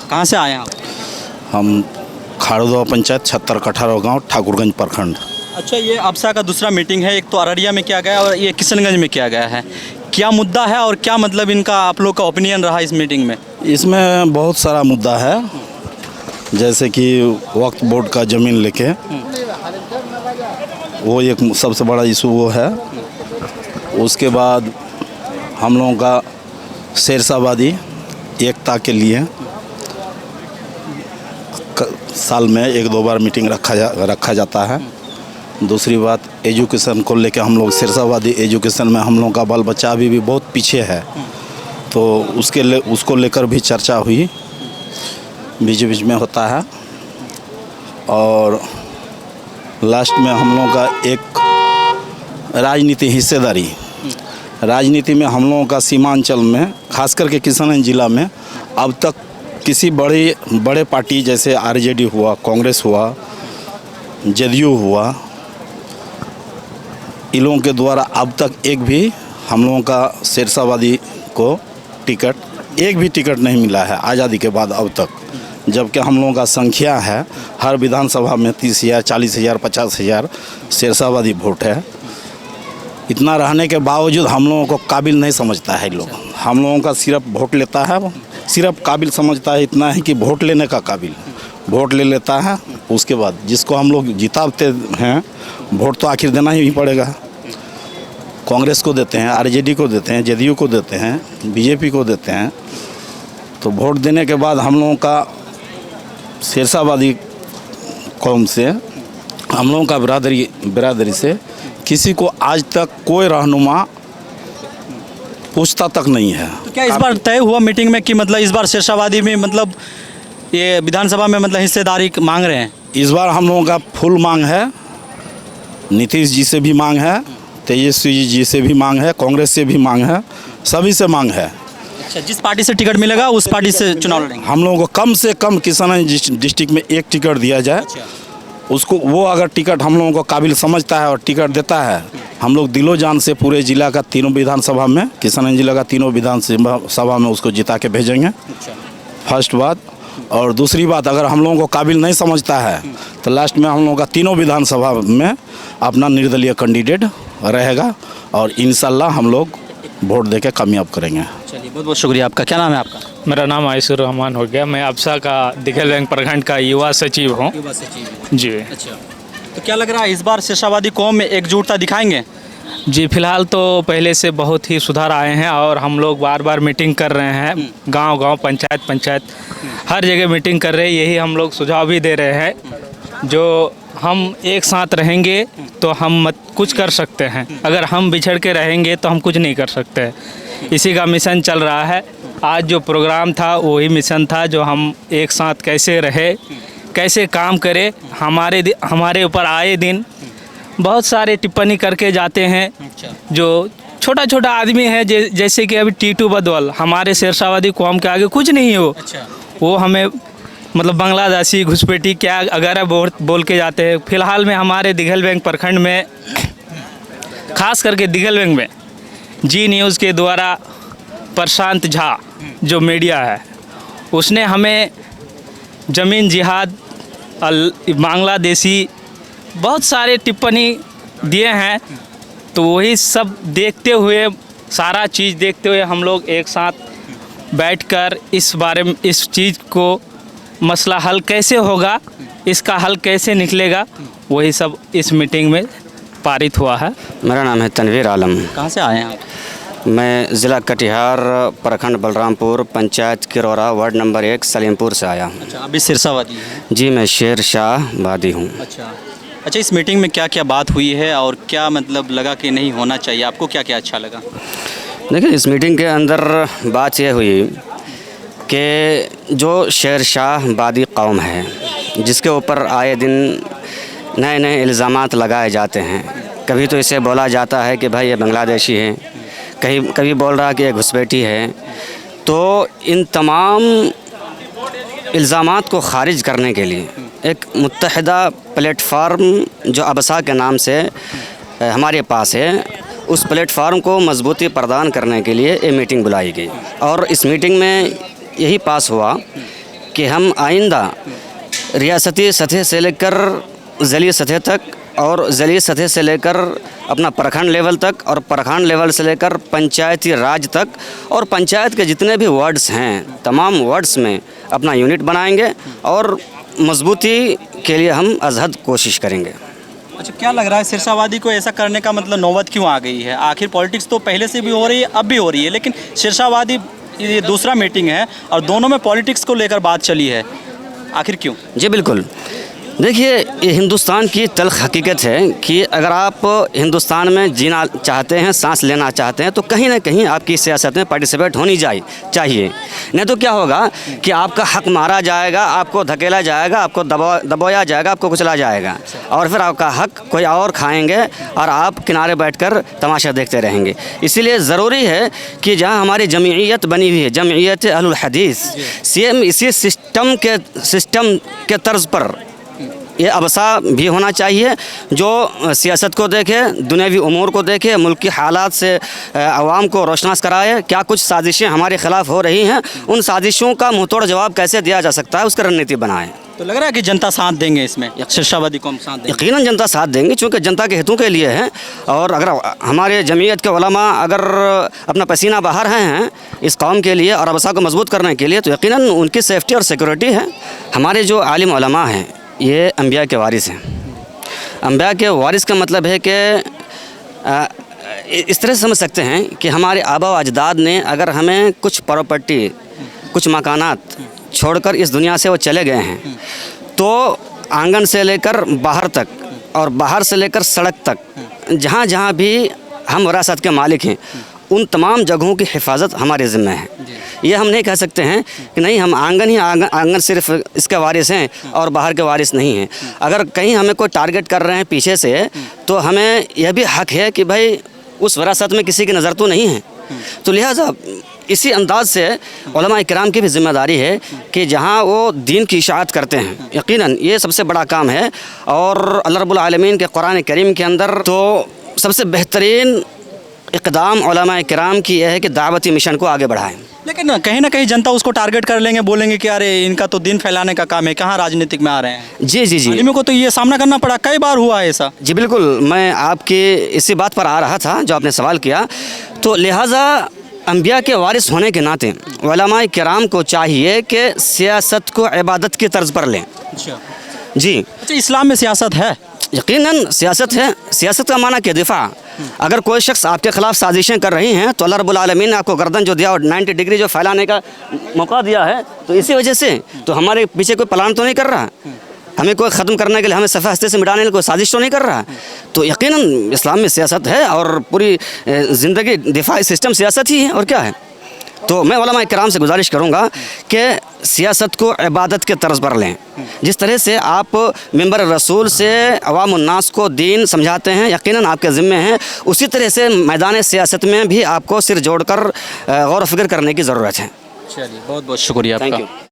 कहाँ से आए हैं आप? हम खाड़ुदवा पंचायत 76 कठारव गांव ठाकुरगंज प्रखंड। अच्छा, ये अबसा का दूसरा मीटिंग है। एक तो अररिया में किया गया और ये किशनगंज में किया गया है। क्या मुद्दा है और क्या मतलब इनका आप लोग का ओपिनियन रहा इस मीटिंग में? इसमें बहुत सारा मुद्दा है, जैसे कि वक्फ बोर्ड का ज़मीन लेके, वो एक सबसे बड़ा इशू वो है। उसके बाद हम लोगों का शेरशाहबादी एकता के लिए साल में 1-2 बार मीटिंग रखा जाता है। दूसरी बात, एजुकेशन को लेकर हम लोग शेरशाहबादी एजुकेशन में हम लोगों का बाल बच्चा अभी भी बहुत पीछे है, तो उसको लेकर भी चर्चा हुई, बीच बीच में होता है। और लास्ट में हम लोगों का एक राजनीति हिस्सेदारी, राजनीति में हम लोगों का सीमांचल में खास करके किशनगंज जिला में अब तक किसी बड़े पार्टी जैसे आरजेडी हुआ, कांग्रेस हुआ, जदयू हुआ, इन लोगों के द्वारा अब तक एक भी हम लोगों का शेरशाहबादी को एक भी टिकट नहीं मिला है आज़ादी के बाद अब तक। जबकि हम लोगों का संख्या है हर विधानसभा में 30,000, 40,000, 50,000 शेरशाहबादी वोट है। इतना रहने के बावजूद हम लोगों को काबिल नहीं समझता है लोग। हम लोगों का सिर्फ वोट लेता है, वो सिर्फ काबिल समझता है इतना है कि वोट लेने का काबिल, वोट ले लेता है। उसके बाद जिसको हम लोग जिताते हैं, वोट तो आखिर देना ही पड़ेगा। कांग्रेस को देते हैं, आरजेडी को देते हैं, जदयू को देते हैं, बीजेपी को देते हैं। तो वोट देने के बाद हम लोगों का शेरशाहबादी कौम से, हम लोगों का बिरादरी से किसी को आज तक कोई रहनुमा पूछता तक नहीं है। तो क्या इस बार तय हुआ मीटिंग में कि मतलब इस बार शेरशाहबादी में मतलब ये विधानसभा में मतलब हिस्सेदारी मांग रहे हैं? इस बार हम लोगों का फुल मांग है, नीतीश जी से भी मांग है, तेजस्वी जी से भी मांग है, कांग्रेस से भी मांग है, सभी से मांग है। अच्छा, जिस पार्टी से टिकट मिलेगा उस पार्टी से चुनाव लड़ेंगे? हम लोगों को कम से कम किशनगंज डिस्ट्रिक्ट में एक टिकट दिया जाए। उसको वो अगर टिकट हम लोगों को काबिल समझता है और टिकट देता है, हम लोग दिलो जान से पूरे जिला का तीनों विधानसभा में, किशनगंज जिला का तीनों विधानसभा में उसको जिता के भेजेंगे। फर्स्ट बात। और दूसरी बात, अगर हम लोगों को काबिल नहीं समझता है तो लास्ट में हम लोगों का तीनों विधानसभा में अपना निर्दलीय कैंडिडेट रहेगा और इंशाल्लाह हम लोग वोट देके कामयाब करेंगे। चलिए, बहुत बहुत शुक्रिया आपका। क्या नाम है आपका? मेरा नाम आयशुर रहमान हो गया। मैं अबसा का दिघलबैंक प्रखंड का युवा सचिव हूँ। युवा सचिव जी। अच्छा, तो क्या लग रहा है इस बार शेरशाहबादी कौम में एकजुटता दिखाएंगे? जी, फिलहाल तो पहले से बहुत ही सुधार आए हैं और हम लोग बार बार मीटिंग कर रहे हैं, गांव-गांव, पंचायत हर जगह मीटिंग कर रहे हैं। यही हम लोग सुझाव भी दे रहे हैं, जो हम एक साथ रहेंगे तो हम कुछ कर सकते हैं, अगर हम बिछड़ के रहेंगे तो हम कुछ नहीं कर सकते। इसी का मिशन चल रहा है। आज जो प्रोग्राम था वही मिशन था, जो हम एक साथ कैसे रहे, कैसे काम करें। हमारे ऊपर आए दिन बहुत सारे टिप्पणी करके जाते हैं, जो छोटा छोटा आदमी है, जैसे कि अभी टीटू बदवल हमारे शेरशाहबादी कौम के आगे कुछ नहीं हो। वो हमें मतलब बांग्लादेशी, घुसपैठी क्या अगर बोल के जाते हैं। फिलहाल में हमारे दिघलबैंक प्रखंड में, खास करके दिघलबैंक में जी न्यूज़ के द्वारा प्रशांत झा जो मीडिया है, उसने हमें ज़मीन जिहाद, बांग्लादेशी बहुत सारे टिप्पणी दिए हैं। तो वही सब देखते हुए, सारा चीज़ देखते हुए हम लोग एक साथ बैठकर इस बारे में, इस चीज़ को मसला हल कैसे होगा, इसका हल कैसे निकलेगा, वही सब इस मीटिंग में पारित हुआ है। मेरा नाम है तनवीर आलम। कहाँ से आए हैं आप? मैं ज़िला कटिहार, प्रखंड बलरामपुर, पंचायत किरौरा, वार्ड नंबर 1, सलीमपुर से आया हूँ। अच्छा, अभी शेरशाहबादी है? जी, मैं शेरशाहबादी हूँ। अच्छा, इस मीटिंग में क्या क्या बात हुई है और क्या मतलब लगा कि नहीं होना चाहिए? आपको क्या क्या अच्छा लगा? देखिए, इस मीटिंग के अंदर बात यह हुई कि जो शेरशाहबादी कौम है, जिसके ऊपर आए दिन नए नए इल्ज़ामात लगाए जाते हैं। कभी तो इसे बोला जाता है कि भाई ये बांग्लादेशी है, कभी बोल रहा कि ये घुसपैठी है। तो इन तमाम इल्ज़ामात को ख़ारिज करने के लिए एक मुत्तहिदा प्लेटफार्म जो अबसा के नाम से हमारे पास है, उस प्लेटफार्म को मजबूती प्रदान करने के लिए ये मीटिंग बुलाई गई। और इस मीटिंग में यही पास हुआ कि हम आइंदा रियासती सतह से लेकर ज़िली सतह तक और ज़िली सतह से लेकर अपना प्रखंड लेवल तक और प्रखंड लेवल से लेकर पंचायती राज तक और पंचायत के जितने भी वार्ड्स हैं तमाम वार्ड्स में अपना यूनिट बनाएंगे और मजबूती के लिए हम अज़हद कोशिश करेंगे। अच्छा, क्या लग रहा है सिरसावादी को ऐसा करने का मतलब नौबत क्यों आ गई है? आखिर पॉलिटिक्स तो पहले से भी हो रही है, अब भी हो रही है, लेकिन सिरसावादी ये दूसरा मीटिंग है और दोनों में पॉलिटिक्स को लेकर बात चली है, आखिर क्यों? जी बिल्कुल, देखिए ये हिंदुस्तान की तल्ख़ हकीकत है कि अगर आप हिंदुस्तान में जीना चाहते हैं, सांस लेना चाहते हैं, तो कहीं ना कहीं आपकी सियासत में पार्टिसिपेट होनी चाहिए। नहीं तो क्या होगा कि आपका हक मारा जाएगा, आपको धकेला जाएगा, आपको दबाया जाएगा, आपको कुचला जाएगा और फिर आपका हक कोई और खाएंगे और आप किनारे बैठकर तमाशा देखते रहेंगे। इसीलिए ज़रूरी है कि जहाँ हमारी जमीयत बनी हुई है, जमीयत अहलुल हदीस, सेम इसी सिस्टम के तर्ज पर ये अबसा भी होना चाहिए जो सियासत को देखे, दुनियावी उमूर को देखे, मुल्क की हालात से आवाम को रोशनास कराए। क्या कुछ साजिशें हमारे ख़िलाफ़ हो रही हैं, उन साजिशों का मुँहतोड़ जवाब कैसे दिया जा सकता है, उसका रणनीति बनाए। तो लग रहा है कि जनता साथ देंगे इसमें, सिरसावादी कौम साथ देंगे? यकीनन जनता साथ देंगे, चूँकि जनता के हितों के लिए है। और अगर हमारे जमीयत के उलमा अगर अपना पसीना बहा रहे हैं इस कौम के लिए और अबसा को मजबूत करने के लिए, तो यकीनन उनकी सेफ्टी और सिक्योरिटी है। हमारे जो आलिम उलमा हैं ये अंबिया के वारिस हैं। अंबिया के वारिस का मतलब है कि इस तरह से समझ सकते हैं कि हमारे आबा व अजदाद ने अगर हमें कुछ प्रॉपर्टी, कुछ मकानात छोड़कर इस दुनिया से वो चले गए हैं, तो आंगन से लेकर बाहर तक और बाहर से लेकर सड़क तक जहाँ जहाँ भी हम विरासत के मालिक हैं, उन तमाम जगहों की हिफाजत हमारे ज़िम्मे है। ये हम नहीं कह सकते हैं कि नहीं हम आंगन सिर्फ इसके वारिस हैं और बाहर के वारिस नहीं हैं। अगर कहीं हमें कोई टारगेट कर रहे हैं पीछे से, तो हमें यह भी हक है कि भाई उस विरासत में किसी की नज़र तो नहीं है। तो लिहाजा इसी अंदाज से उलमा इकराम की भी ज़िम्मेदारी है कि जहाँ वो दीन की इशाअत करते हैं, यकीनन ये सबसे बड़ा काम है। और अल्लाह रब्बुल आलमीन के कुरान करीम के अंदर तो सबसे बेहतरीन इक़दाम उलमा इकराम की यह है कि दावती मिशन को आगे बढ़ाएं। लेकिन कहीं ना कहीं जनता उसको टारगेट कर लेंगे, बोलेंगे कि अरे इनका तो दिन फैलाने का काम है, कहाँ राजनीतिक में आ रहे हैं। जी आलिमों को तो ये सामना करना पड़ा, कई बार हुआ है ऐसा। जी बिल्कुल, मैं आपकी इसी बात पर आ रहा था जो आपने सवाल किया। तो लिहाजा अंबिया के वारिस होने के नाते उलमा किराम को चाहिए कि सियासत को इबादत की तर्ज पर लें। अच्छा जी, अच्छा, इस्लाम में सियासत है? यकीनन सियासत है। सियासत का माना कि दिफा। अगर कोई शख्स आपके ख़िलाफ़ साजिशें कर रही हैं तो अल्लाह रब्बुल आलमीन ने आपको गर्दन जो दिया और 90 डिग्री जो फैलाने का मौका दिया है, तो इसी वजह से तो हमारे पीछे कोई प्लान तो नहीं कर रहा, हमें कोई ख़त्म करने के लिए, हमें सफ़े हस्ते से मिटाने के लिए कोई साजिश तो नहीं कर रहा। तो यकीनन इस्लाम में सियासत है और पूरी ज़िंदगी दिफाई सिस्टम सियासत ही है, और क्या है। तो मैं उलमा इकराम से गुजारिश करूँगा कि सियासत को इबादत के तर्ज पर लें। जिस तरह से आप मिंबर रसूल से अवाम उन्नास को दीन समझाते हैं, यकीनन आपके ज़िम्मे हैं, उसी तरह से मैदान सियासत में भी आपको सिर जोड़कर गौर व फिक्र करने की ज़रूरत है। चलिए, बहुत बहुत शुक्रिया आपका। Thank you.